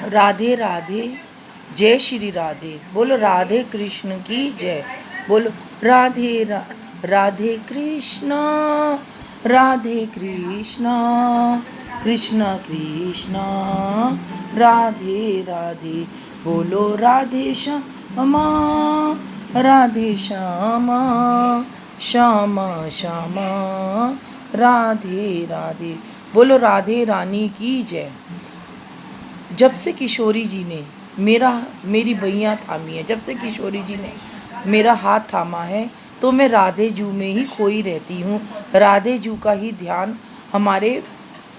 राधे राधे, जय श्री राधे। बोलो राधे कृष्ण की जय। बोलो राधे कृष्ण, राधे कृष्ण, कृष्ण कृष्ण, राधे राधे। बोलो राधे श्यामा, राधे श्यामा, श्यामा श्यामा, राधे राधे। बोलो राधे रानी की जय। जब से किशोरी जी ने मेरी बइयाँ थामी है, जब से किशोरी जी ने मेरा हाथ थामा है, तो मैं राधे जू में ही खोई रहती हूँ। राधे जू का ही ध्यान हमारे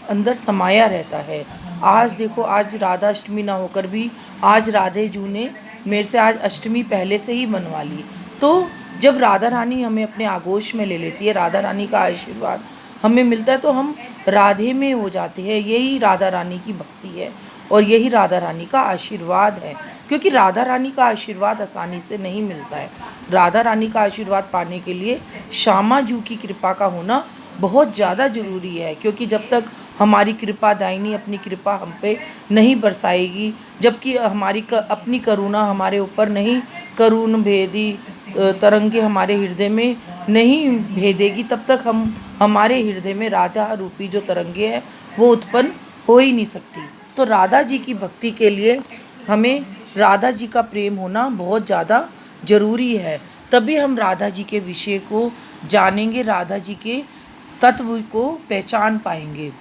अंदर समाया रहता है। आज देखो, आज राधा अष्टमी ना होकर भी आज राधे जू ने मेरे से आज अष्टमी पहले से ही मनवा ली। तो जब राधा रानी हमें अपने आगोश में ले लेती है, राधा रानी का आशीर्वाद हमें मिलता है, तो हम राधे में हो जाते हैं। यही राधा रानी की भक्ति है और यही राधा रानी का आशीर्वाद है, क्योंकि राधा रानी का आशीर्वाद आसानी से नहीं मिलता है। राधा रानी का आशीर्वाद पाने के लिए श्यामा जू की कृपा का होना बहुत ज़्यादा ज़रूरी है, क्योंकि जब तक हमारी कृपा दायिनी अपनी कृपा हम पे नहीं बरसाएगी, जबकि हमारी अपनी करुणा हमारे ऊपर नहीं, करुण भेदी तरंगे हमारे हृदय में नहीं भेदेगी, तब तक हमारे हृदय में राधा रूपी जो तरंगे हैं वो उत्पन्न हो ही नहीं सकती। तो राधा जी की भक्ति के लिए हमें राधा जी का प्रेम होना बहुत ज़्यादा ज़रूरी है, तभी हम राधा जी के विषय को जानेंगे, राधा जी के तत्व को पहचान पाएंगे।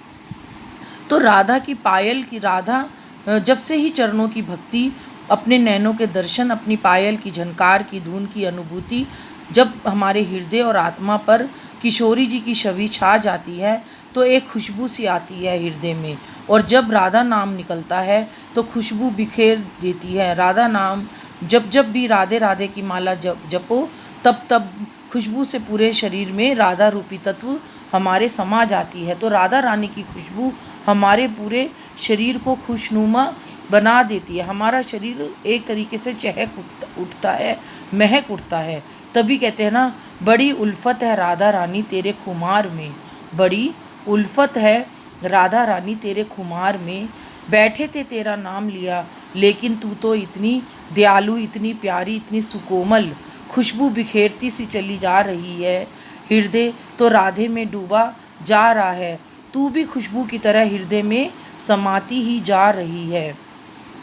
तो राधा की पायल की राधा जब से ही चरणों की भक्ति, अपने नैनों के दर्शन, अपनी पायल की झनकार की धुन की अनुभूति जब हमारे हृदय और आत्मा पर किशोरी जी की छवि छा जाती है, तो एक खुशबू सी आती है हृदय में, और जब राधा नाम निकलता है तो खुशबू बिखेर देती है। राधा नाम जब जब भी राधे राधे की माला जपो, तब तब खुशबू से पूरे शरीर में राधा रूपी तत्व हमारे समा जाती है। तो राधा रानी की खुशबू हमारे पूरे शरीर को खुशनुमा बना देती है। हमारा शरीर एक तरीके से चहक उठता है, महक उठता है। तभी कहते हैं ना, बड़ी उल्फत है राधा रानी तेरे खुमार में, बड़ी उल्फत है राधा रानी तेरे खुमार में। बैठे थे तेरा नाम लिया, लेकिन तू तो इतनी दयालु, इतनी प्यारी, इतनी सुकोमल, खुशबू बिखेरती सी चली जा रही है। हृदय तो राधे में डूबा जा रहा है, तू भी खुशबू की तरह हृदय में समाती ही जा रही है।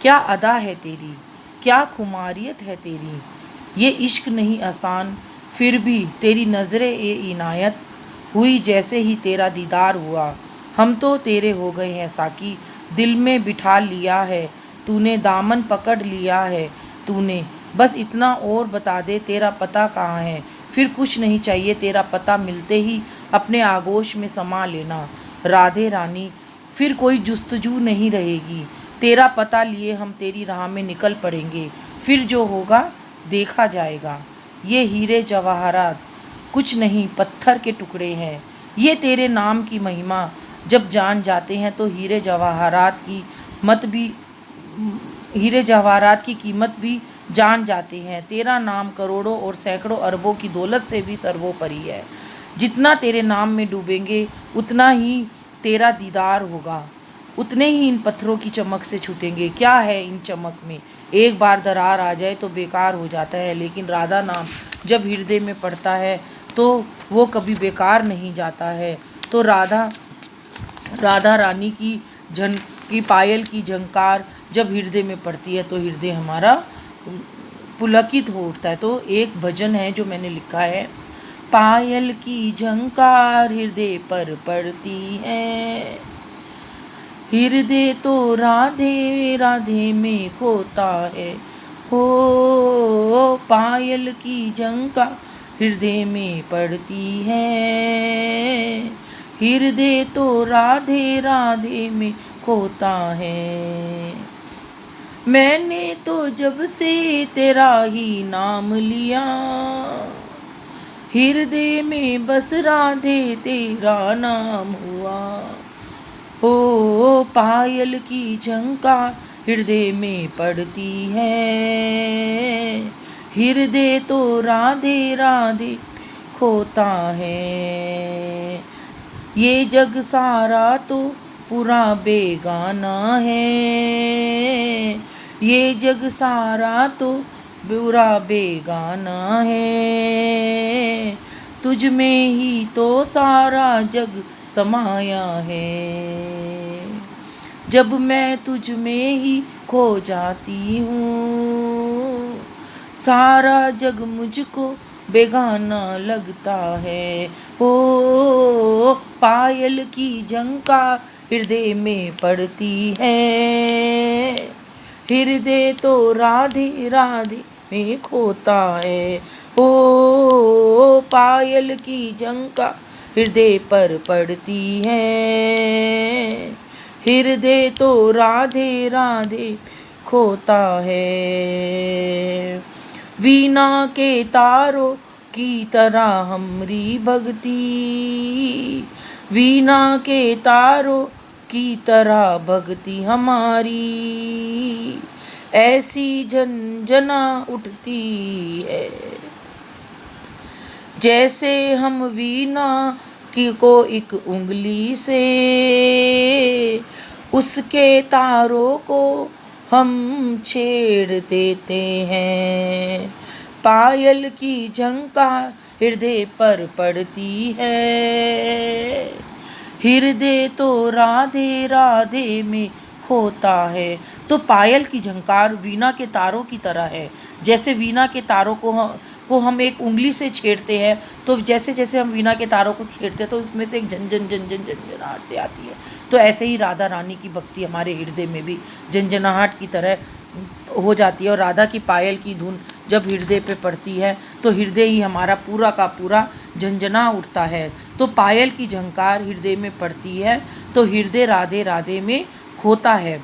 क्या अदा है तेरी, क्या खुमारियत है तेरी, ये इश्क नहीं आसान, फिर भी तेरी नज़रें ए इनायत हुई जैसे ही तेरा दीदार हुआ। हम तो तेरे हो गए हैं साकी, दिल में बिठा लिया है तूने, दामन पकड़ लिया है तूने, बस इतना और बता दे तेरा पता कहाँ है, फिर कुछ नहीं चाहिए तेरा पता मिलते ही अपने आगोश में समा लेना। राधे रानी फिर कोई जुस्तजू नहीं रहेगी, तेरा पता लिए हम तेरी राह में निकल पड़ेंगे, फिर जो होगा देखा जाएगा। ये हीरे जवाहरात कुछ नहीं पत्थर के टुकड़े हैं, ये तेरे नाम की महिमा जब जान जाते हैं तो हीरे जवाहरात की कीमत भी जान जाते हैं। तेरा नाम करोड़ों और सैकड़ों अरबों की दौलत से भी सर्वोपरि है। जितना तेरे नाम में डूबेंगे उतना ही तेरा दीदार होगा, उतने ही इन पत्थरों की चमक से छूटेंगे। क्या है इन चमक में, एक बार दरार आ जाए तो बेकार हो जाता है, लेकिन राधा नाम जब हृदय में पड़ता है तो वो कभी बेकार नहीं जाता है। तो राधा रानी की पायल की झंकार जब हृदय में पड़ती है तो हृदय हमारा पुलकित हो उठता है। तो एक भजन है जो मैंने लिखा है, पायल की झंकार हृदय पर पड़ती है, हृदय तो राधे राधे में खोता है। हो पायल की झंकार हृदय में पड़ती है, हृदय तो राधे राधे में खोता है। मैंने तो जब से तेरा ही नाम लिया, हृदय में बस राधे तेरा नाम हुआ। ओ पायल की झंकार हृदय में पड़ती है, हृदय तो राधे राधे खोता है। ये जग सारा तो पूरा बेगाना है, ये जग सारा तो बुरा बेगाना है, तुझ में ही तो सारा जग समाया है। जब मैं तुझ में ही खो जाती हूँ, सारा जग मुझको बेगाना लगता है। ओ पायल की झंकार हृदय में पड़ती है, हृदय तो राधे राधे में खोता है। ओ पायल की झंकार हृदय पर पड़ती है, हृदय तो राधे राधे खोता है। वीणा के तारों की तरह हमरी भक्ति, वीणा के तारों की तरह भक्ति हमारी, ऐसी झंझना उठती है जैसे हम वीणा की को एक उंगली से उसके तारों को हम छेड़ देते हैं। पायल की झंकार हृदय पर पड़ती है, हृदय तो राधे राधे में खोता है। तो पायल की झंकार वीणा के तारों की तरह है। जैसे वीणा के तारों को हम एक उंगली से छेड़ते हैं, तो जैसे जैसे हम वीणा के तारों को छेड़ते हैं तो उसमें से एक झंझन झंझन झंझनाहट से आती है। तो ऐसे ही राधा रानी की भक्ति हमारे हृदय में भी झंझनाहट की तरह हो जाती है। और राधा की पायल की धुन जब हृदय पे पड़ती है तो हृदय ही हमारा पूरा का पूरा झंझना उठता है। तो पायल की झंकार हृदय में पड़ती है तो हृदय राधे राधे में खोता है।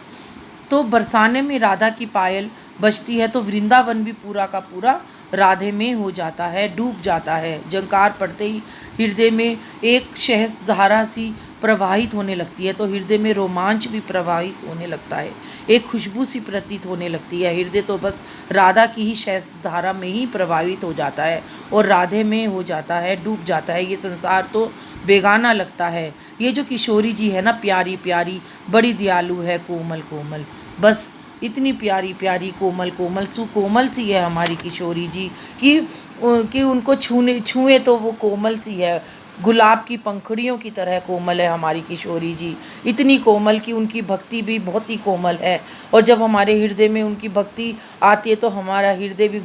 तो बरसाने में राधा की पायल बजती है तो वृंदावन भी पूरा का पूरा राधे में हो जाता है, डूब जाता है। झंकार पड़ते ही हृदय में एक सहज धारा सी प्रवाहित होने लगती है, तो हृदय में रोमांच भी प्रवाहित होने लगता है, एक खुशबू सी प्रतीत होने लगती है। हृदय तो बस राधा की ही सहज धारा में ही प्रभावित हो जाता है और राधे में हो जाता है, डूब जाता है। ये संसार तो बेगाना लगता है। ये जो किशोरी जी है ना, प्यारी प्यारी, बड़ी दयालु है, कोमल कोमल, बस इतनी प्यारी प्यारी कोमल कोमल सुकोमल सी है हमारी किशोरी जी कि उनको छुए तो वो कोमल सी है, गुलाब की पंखुड़ियों की तरह कोमल है हमारी किशोरी जी। इतनी कोमल कि उनकी भक्ति भी बहुत ही कोमल है। और जब हमारे हृदय में उनकी भक्ति आती है तो हमारा हृदय भी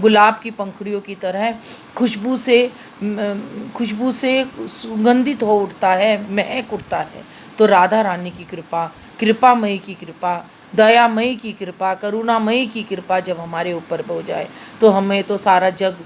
गुलाब की पंखुड़ियों की तरह खुशबू से सुगंधित हो उठता है, महक उठता है। तो राधा रानी की कृपा, कृपामयी की कृपा, दयामयी की कृपा, करुणामयी की कृपा जब हमारे ऊपर हो जाए तो हमें तो सारा जग,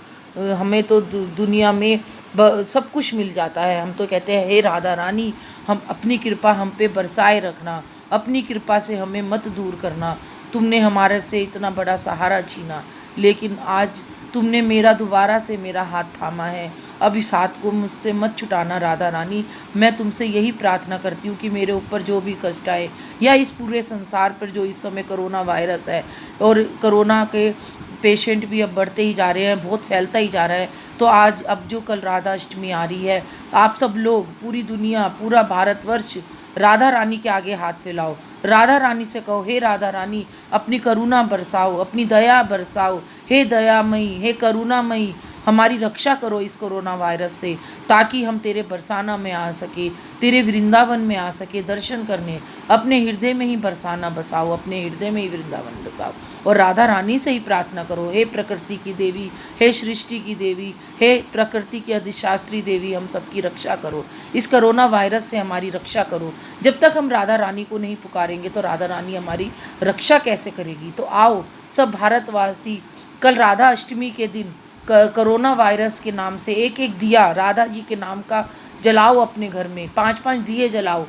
हमें तो दुनिया में सब कुछ मिल जाता है। हम तो कहते हैं हे राधा रानी, हम अपनी कृपा हम पे बरसाए रखना, अपनी कृपा से हमें मत दूर करना। तुमने हमारे से इतना बड़ा सहारा छीना, लेकिन आज तुमने मेरा दोबारा से मेरा हाथ थामा है। अब इस हाथ को मुझसे मत छुटाना राधा रानी। मैं तुमसे यही प्रार्थना करती हूँ कि मेरे ऊपर जो भी कष्ट आए या इस पूरे संसार पर जो इस समय कोरोना वायरस है और कोरोना के पेशेंट भी अब बढ़ते ही जा रहे हैं, बहुत फैलता ही जा रहा है। तो आज अब जो कल राधा अष्टमी आ रही है, आप सब लोग, पूरी दुनिया, पूरा भारतवर्ष राधा रानी के आगे हाथ फैलाओ, राधा रानी से कहो हे राधा रानी अपनी करुणा बरसाओ, अपनी दया बरसाओ, हे दयामयी, हे करुणामयी, हमारी रक्षा करो इस कोरोना वायरस से, ताकि हम तेरे बरसाना में आ सके, तेरे वृंदावन में आ सके दर्शन करने। अपने हृदय में ही बरसाना बसाओ, अपने हृदय में ही वृंदावन बसाओ। और राधा रानी से ही प्रार्थना करो, हे प्रकृति की देवी, हे सृष्टि की देवी, हे प्रकृति की अधिशास्त्री देवी, हम सबकी रक्षा करो, इस कोरोना वायरस से हमारी रक्षा करो। जब तक हम राधा रानी को नहीं पुकारेंगे तो राधा रानी हमारी रक्षा कैसे करेगी। तो आओ सब भारतवासी, कल राधा अष्टमी के दिन कोरोना वायरस के नाम से एक एक दिया राधा जी के नाम का जलाओ, अपने घर में 5-5 दिए जलाओ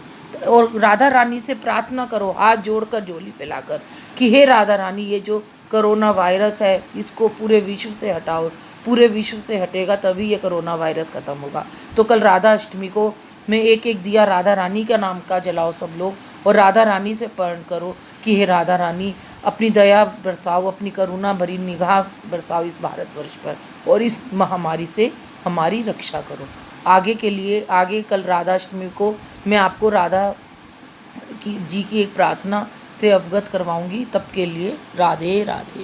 और राधा रानी से प्रार्थना करो, हाथ जोड़कर, झोली फैलाकर, कि हे राधा रानी ये जो कोरोना वायरस है इसको पूरे विश्व से हटाओ, पूरे विश्व से हटेगा तभी ये कोरोना वायरस ख़त्म होगा। तो कल राधा अष्टमी को में एक एक दिया राधा रानी का नाम का जलाओ सब लोग, और राधा रानी से प्रण करो कि हे राधा रानी अपनी दया बरसाओ, अपनी करुणा भरी निगाह बरसाओ इस भारतवर्ष पर, और इस महामारी से हमारी रक्षा करो। आगे के लिए, आगे कल राधाष्टमी को मैं आपको राधा जी की एक प्रार्थना से अवगत करवाऊंगी। तब के लिए राधे राधे।